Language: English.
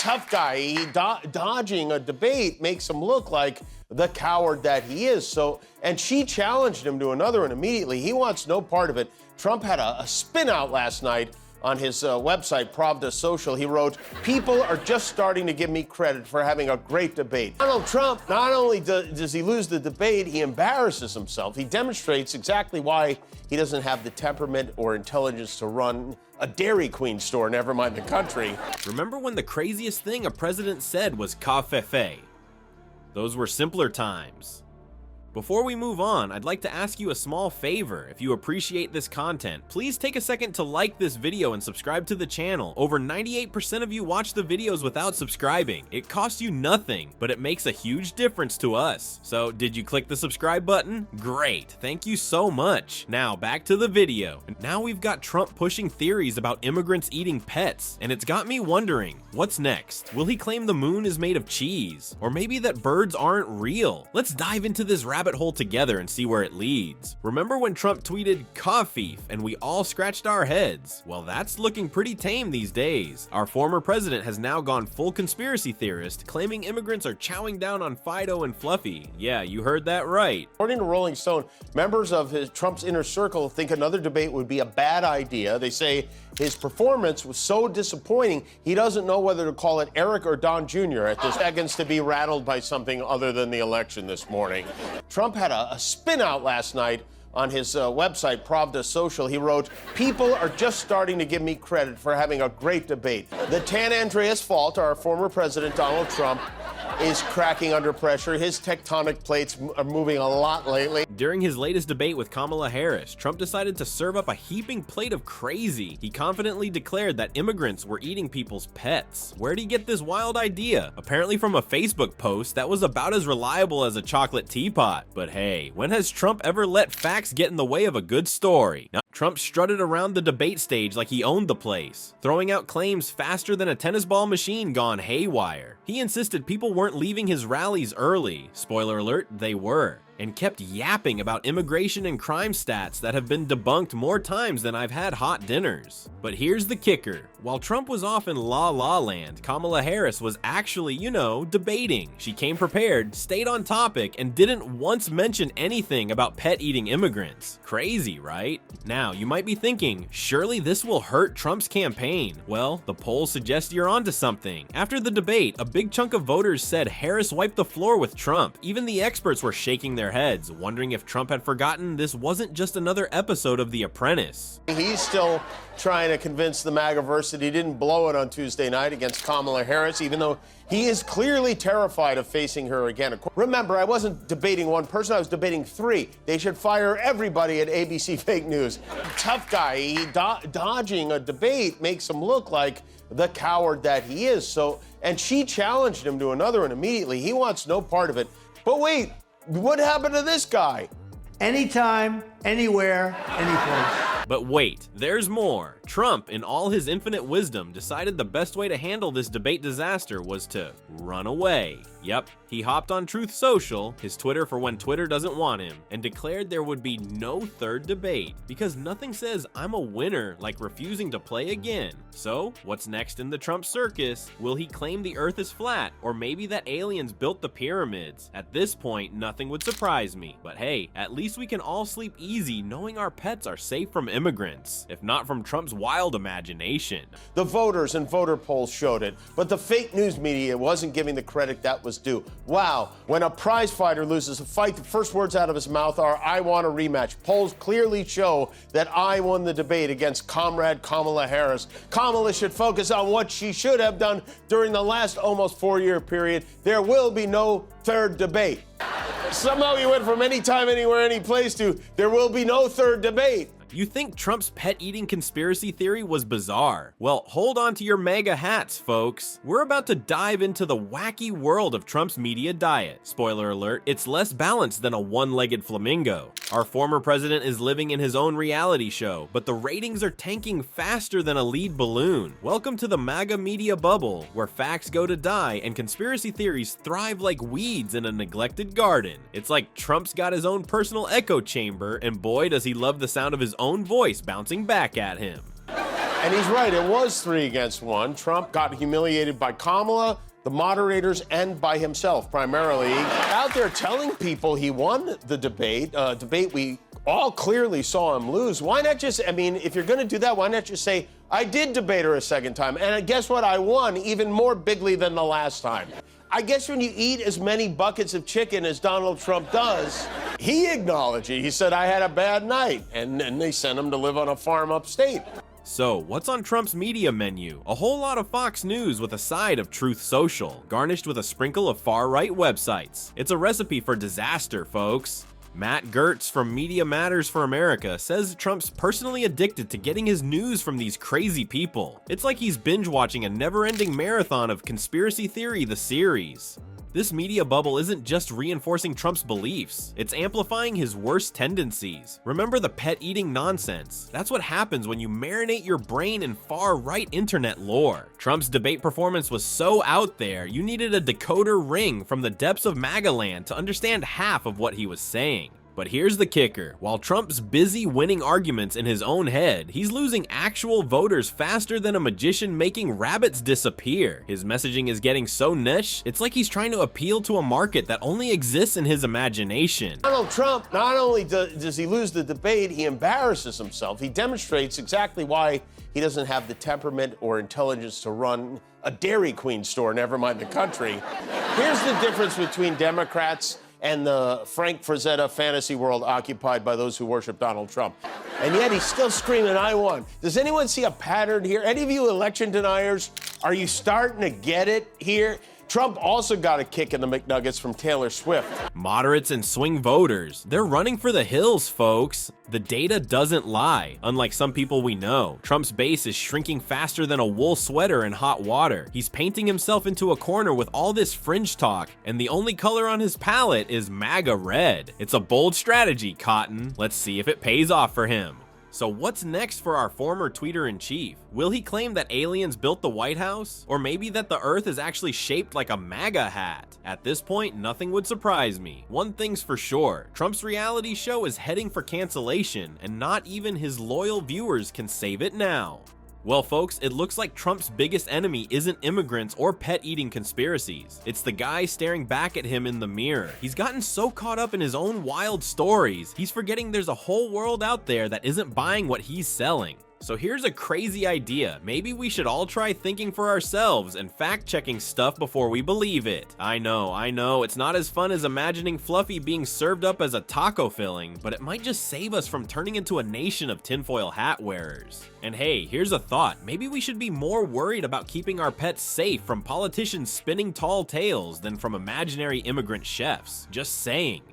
tough guy. Dodging a debate makes him look like the coward that he is. And she challenged him to another one immediately. He wants no part of it. Trump had a spin out last night on his website, Pravda Social. He wrote, "People are just starting to give me credit for having a great debate." Donald Trump, not only does he lose the debate, he embarrasses himself. He demonstrates exactly why he doesn't have the temperament or intelligence to run a Dairy Queen store, never mind the country. Remember when the craziest thing a president said was covfefe? Those were simpler times. Before we move on, I'd like to ask you a small favor. If you appreciate this content, please take a second to like this video and subscribe to the channel. Over 98% of you watch the videos without subscribing. It costs you nothing, but it makes a huge difference to us. So, did you click the subscribe button? Great, thank you so much. Now, back to the video. Now we've got Trump pushing theories about immigrants eating pets, and it's got me wondering, what's next? Will he claim the moon is made of cheese? Or maybe that birds aren't real? Let's dive into this rabbit hole together and see where it leads. Remember when Trump tweeted covfefe and we all scratched our heads? Well, that's looking pretty tame these days. Our former president has now gone full conspiracy theorist, claiming immigrants are chowing down on Fido and Fluffy. Yeah, you heard that right. According to Rolling Stone, members of Trump's inner circle think another debate would be a bad idea. They say his performance was so disappointing, he doesn't know whether to call it Eric or Don Jr. at this seconds to be rattled by something other than the election this morning. Trump had a spin out last night on his website, Pravda Social. He wrote, "People are just starting to give me credit for having a great debate. The Tan Andreas fault, our former president, Donald Trump, is cracking under pressure. His tectonic plates are moving a lot lately." During his latest debate with Kamala Harris, Trump decided to serve up a heaping plate of crazy. He confidently declared that immigrants were eating people's pets. Where'd he get this wild idea? Apparently from a Facebook post that was about as reliable as a chocolate teapot. But hey, when has Trump ever let facts get in the way of a good story? Now, Trump strutted around the debate stage like he owned the place, throwing out claims faster than a tennis ball machine gone haywire. He insisted people weren't leaving his rallies early. Spoiler alert, they were. And kept yapping about immigration and crime stats that have been debunked more times than I've had hot dinners. But here's the kicker. While Trump was off in La La Land, Kamala Harris was actually, debating. She came prepared, stayed on topic, and didn't once mention anything about pet-eating immigrants. Crazy, right? Now, you might be thinking, surely this will hurt Trump's campaign. Well, the polls suggest you're onto something. After the debate, a big chunk of voters said Harris wiped the floor with Trump. Even the experts were shaking their heads, wondering if Trump had forgotten this wasn't just another episode of The Apprentice. He's still trying to convince the MAGA-verse that he didn't blow it on Tuesday night against Kamala Harris, even though he is clearly terrified of facing her again. Remember, I wasn't debating one person, I was debating three. They should fire everybody at ABC Fake News. Tough guy, dodging a debate makes him look like the coward that he is. And she challenged him to another one immediately. He wants no part of it. But wait, what happened to this guy? Anytime, anywhere, anyplace. But wait, there's more. Trump, in all his infinite wisdom, decided the best way to handle this debate disaster was to run away. Yep, he hopped on Truth Social, his Twitter for when Twitter doesn't want him, and declared there would be no third debate, because nothing says I'm a winner like refusing to play again. So, what's next in the Trump circus? Will he claim the earth is flat, or maybe that aliens built the pyramids? At this point, nothing would surprise me. But hey, at least we can all sleep easy knowing our pets are safe from immigrants, if not from Trump's wild imagination. The voters and voter polls showed it, but the fake news media wasn't giving the credit that was due. Wow, when a prize fighter loses a fight, the first words out of his mouth are, "I want a rematch." Polls clearly show that I won the debate against Comrade Kamala Harris. Kamala should focus on what she should have done during the last almost 4-year period. There will be no third debate. Somehow you went from anytime, anywhere, any place to there will be no third debate. You think Trump's pet-eating conspiracy theory was bizarre? Well, hold on to your MAGA hats, folks. We're about to dive into the wacky world of Trump's media diet. Spoiler alert, it's less balanced than a one-legged flamingo. Our former president is living in his own reality show, but the ratings are tanking faster than a lead balloon. Welcome to the MAGA media bubble, where facts go to die and conspiracy theories thrive like weeds in a neglected garden. It's like Trump's got his own personal echo chamber, and boy does he love the sound of his own voice bouncing back at him. And he's right, it was 3 against 1. Trump got humiliated by Kamala, the moderators, and by himself, primarily. Out there telling people he won the debate, we all clearly saw him lose. Why not just, I mean, if you're gonna do that, why not just say, I did debate her a second time, and guess what, I won even more bigly than the last time. I guess when you eat as many buckets of chicken as Donald Trump does, he acknowledged it. He said, I had a bad night, and then they sent him to live on a farm upstate. So, what's on Trump's media menu? A whole lot of Fox News with a side of Truth Social, garnished with a sprinkle of far-right websites. It's a recipe for disaster, folks. Matt Gertz from Media Matters for America says Trump's personally addicted to getting his news from these crazy people. It's like he's binge-watching a never-ending marathon of Conspiracy Theory, the series. This media bubble isn't just reinforcing Trump's beliefs, it's amplifying his worst tendencies. Remember the pet-eating nonsense? That's what happens when you marinate your brain in far-right internet lore. Trump's debate performance was so out there, you needed a decoder ring from the depths of MAGA land to understand half of what he was saying. But here's the kicker. While Trump's busy winning arguments in his own head, he's losing actual voters faster than a magician making rabbits disappear. His messaging is getting so niche, it's like he's trying to appeal to a market that only exists in his imagination. Donald Trump, not only does he lose the debate, he embarrasses himself. He demonstrates exactly why he doesn't have the temperament or intelligence to run a Dairy Queen store, never mind the country. Here's the difference between Democrats and the Frank Frazetta fantasy world occupied by those who worship Donald Trump. And yet he's still screaming, I won. Does anyone see a pattern here? Any of you election deniers, are you starting to get it here? Trump also got a kick in the McNuggets from Taylor Swift. Moderates and swing voters, they're running for the hills, folks. The data doesn't lie. Unlike some people we know, Trump's base is shrinking faster than a wool sweater in hot water. He's painting himself into a corner with all this fringe talk, and the only color on his palette is MAGA red. It's a bold strategy, Cotton. Let's see if it pays off for him. So what's next for our former tweeter-in-chief? Will he claim that aliens built the White House? Or maybe that the Earth is actually shaped like a MAGA hat? At this point, nothing would surprise me. One thing's for sure, Trump's reality show is heading for cancellation, and not even his loyal viewers can save it now. Well, folks, it looks like Trump's biggest enemy isn't immigrants or pet-eating conspiracies. It's the guy staring back at him in the mirror. He's gotten so caught up in his own wild stories, he's forgetting there's a whole world out there that isn't buying what he's selling. So here's a crazy idea. Maybe we should all try thinking for ourselves and fact-checking stuff before we believe it. I know, it's not as fun as imagining Fluffy being served up as a taco filling, but it might just save us from turning into a nation of tinfoil hat wearers. And hey, here's a thought. Maybe we should be more worried about keeping our pets safe from politicians spinning tall tales than from imaginary immigrant chefs. Just saying.